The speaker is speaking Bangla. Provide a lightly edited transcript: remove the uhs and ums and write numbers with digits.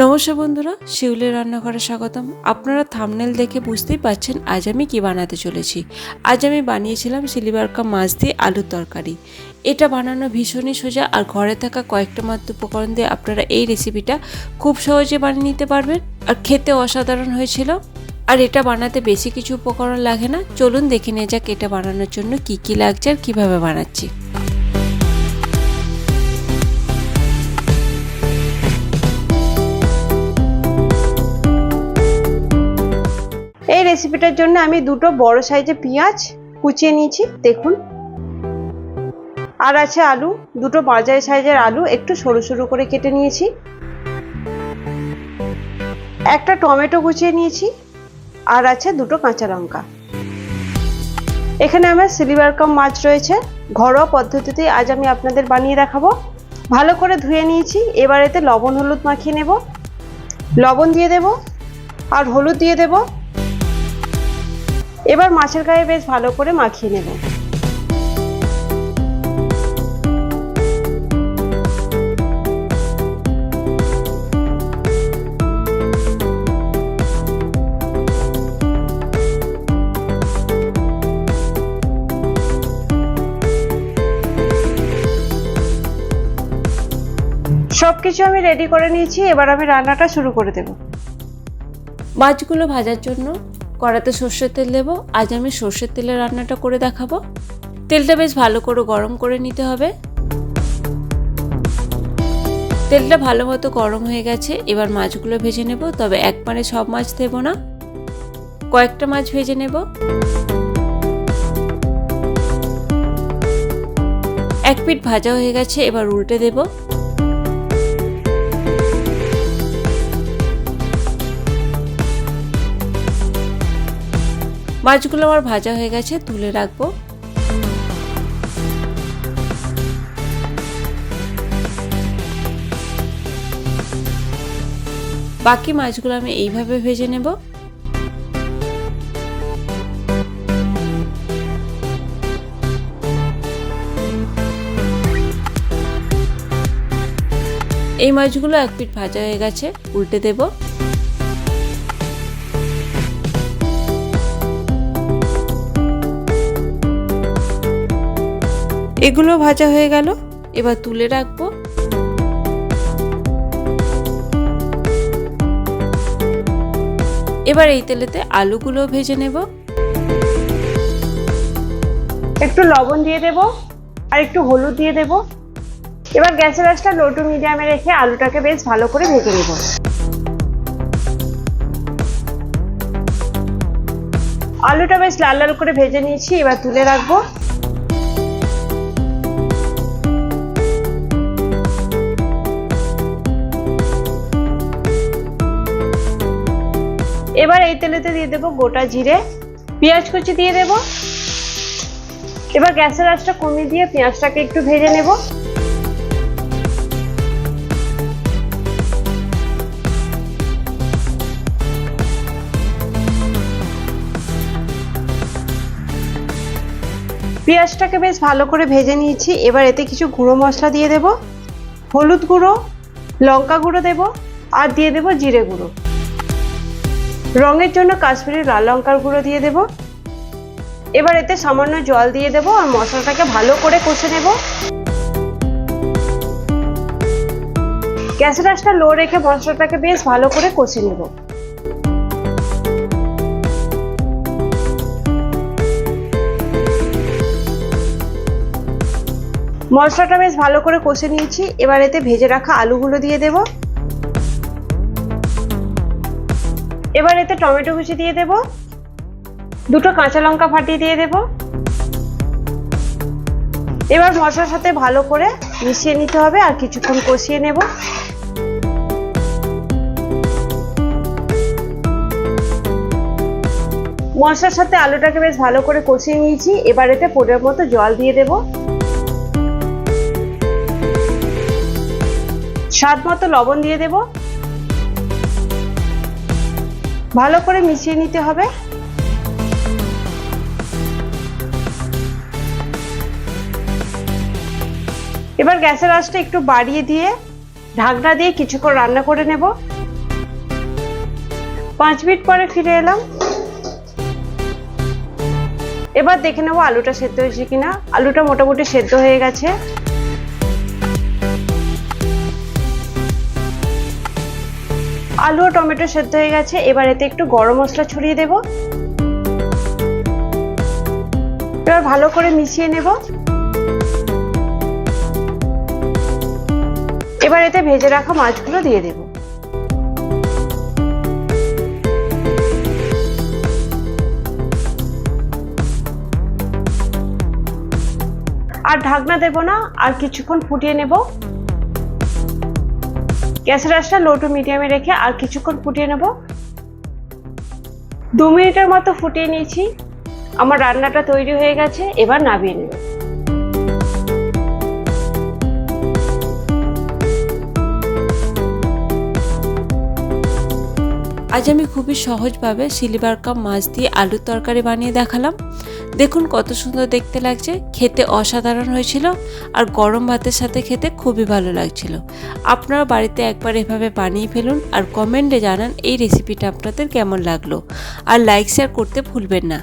নমস্কার বন্ধুরা, শিউলির রান্নাঘরে স্বাগতম। আপনারা থাম্বনেল দেখে বুঝতেই পারছেন আজ আমি কি বানাতে চলেছি। আজ আমি বানিয়েছিলাম সিলভার কাপ মাছ দিয়ে আলুর তরকারি। এটা বানানো ভীষণই সোজা, আর ঘরে থাকা কয়েকটা মাত্র উপকরণ দিয়ে আপনারা এই রেসিপিটা খুব সহজে বানিয়ে নিতে পারবেন, আর খেতে অসাধারণ হয়েছিল। আর এটা বানাতে বেশি কিছু উপকরণ লাগে না। চলুন দেখে নেওয়া যাক এটা বানানোর জন্য কি কি লাগছে আর কিভাবে বানাচ্ছি। এই রেসিপিটার জন্য আমি দুটো বড় সাইজের পেঁয়াজ কুচিয়ে নিয়েছি, দেখুন। আর আছে আলু, দুটো মাঝারি সাইজের আলু একটু সরু সরু করে কেটে নিয়েছি। একটা টমেটো কুচিয়ে নিয়েছি, আর আছে দুটো কাঁচা লঙ্কা। এখানে আমার সিলভার কাপ মাছ রয়েছে, ঘরোয়া পদ্ধতিতে আজ আমি আপনাদের বানিয়ে দেখাবো। ভালো করে ধুয়ে নিয়েছি। এবার এতে লবণ হলুদ মাখিয়ে নেব। লবণ দিয়ে দেব আর হলুদ দিয়ে দেব। এবার মাছের গায়ে বেশ ভালো করে মাখিয়ে নেব। সবকিছু আমি রেডি করে নিয়েছি। এবার আমি রান্নাটা শুরু করে দেব। মাছগুলো ভাজার জন্য কড়াতে সর্ষের তেল দেবো। আজ আমি সর্ষের তেলে রান্নাটা করে দেখাবো। তেলটা বেশ ভালো করে গরম করে নিতে হবে। তেলটা ভালো মতো গরম হয়ে গেছে। এবার মাছগুলো ভেজে নেব, তবে একবারে সব মাছ দেব না, কয়েকটা মাছ ভেজে নেব। এক পিঠ ভাজা হয়ে গেছে, এবার উল্টে দেব। মাছগুলো আমার ভাজা হয়ে গেছে, তুলে রাখবো। বাকি মাছগুলো আমি এইভাবে ভেজে নেব। এই মাছগুলো এক পিঠ ভাজা হয়ে গেছে, উল্টে দেব। এগুলো ভাজা হয়ে গেল, এবার তুলে রাখবো। এবার এই তেলেতে আলুগুলো ভেজে নেব। একটু লবণ দিয়ে দেব আর একটু হলুদ দিয়ে দেব। এবার গ্যাসের আঁচটা লো টু মিডিয়ামে রেখে আলুটাকে বেশ ভালো করে ভেজে নেব। আলুটা বেশ লাল লাল করে ভেজে নিয়েছি, এবার তুলে রাখবো। এবার এই তেলেতে দিয়ে দেবো গোটা জিরে, পেঁয়াজ কুচি দিয়ে দেব। এবার গ্যাসের আঁচটা কমিয়ে দিয়ে পেঁয়াজটাকে একটু ভেজে নেব। পেঁয়াজটাকে বেশ ভালো করে ভেজে নিয়েছি। এবার এতে কিছু গুঁড়ো মশলা দিয়ে দেব। হলুদ গুঁড়ো, লঙ্কা গুঁড়ো দেব, আর দিয়ে দেব জিরে গুঁড়ো। রঙের জন্য কাশ্মীরি লাল লঙ্কার গুঁড়ো দিয়ে দেব। এবার এতে সামান্য জল দিয়ে দেব আর মশলাটাকে ভালো করে কষে নেব। গ্যাসের আঁচটা লো রেখে মশলাটাকে বেশ ভালো করে কষে নেব। মশলাটা বেশ ভালো করে কষে নিয়েছি। এবার এতে ভেজে রাখা আলুগুলো দিয়ে দেব। এবার এতে টমেটো কুচি দিয়ে দেব, দুটো কাঁচা লঙ্কা ফাটিয়ে দিয়ে দেব। এবার মশলার সাথে ভালো করে মিশিয়ে নিতে হবে আর কিছুক্ষণ কষিয়ে নেব। মশলার সাথে আলুটাকে বেশ ভালো করে কষিয়ে নিয়েছি। এবার এতে পরিমাণ মতো জল দিয়ে দেব। স্বাদ মতো লবণ দিয়ে দেব। ভালো করে মিশিয়ে নিতে হবে। এবার গ্যাসের আঁচটা একটু বাড়িয়ে দিয়ে ঢাকনা দিয়ে কিছুক্ষণ রান্না করে নেব। 5 মিনিট পরে ফিরে এলাম। এবার দেখে নেবো আলুটা সেদ্ধ হয়েছে কিনা। আলুটা মোটামুটি সেদ্ধ হয়ে গেছে। আলু ও টমেটো সেদ্ধ হয়ে গেছে। এবার এতে একটু গরম মশলা ছড়িয়ে দেব। এবার ভালো করে মিশিয়ে নেব। এবার এতে ভেজে রাখা মাছগুলো দিয়ে দেব। আর ঢাকনা দেব না, আর কিছুক্ষণ ফুটিয়ে নেব। গ্যাসের আঁচটা লো টু মিডিয়ামে রেখে আর কিছুক্ষণ ফুটিয়ে নেব। 2 মিনিটের মতো ফুটিয়ে নিয়েছি। আমার রান্নাটা তৈরি হয়ে গেছে। এবার নামিয়ে নেব। আজ আমি খুবই সহজভাবে সিলভার কাপ মাছ দিয়ে আলুর তরকারি বানিয়ে দেখালাম। দেখুন কত সুন্দর দেখতে লাগছে, খেতে অসাধারণ হয়েছিল আর গরম ভাতের সাথে খেতে খুবই ভালো লাগছিল। আপনারা বাড়িতে একবার এভাবে বানিয়ে ফেলুন আর কমেন্টে জানান এই রেসিপিটা আপনাদের কেমন লাগলো। আর লাইক শেয়ার করতে ভুলবেন না।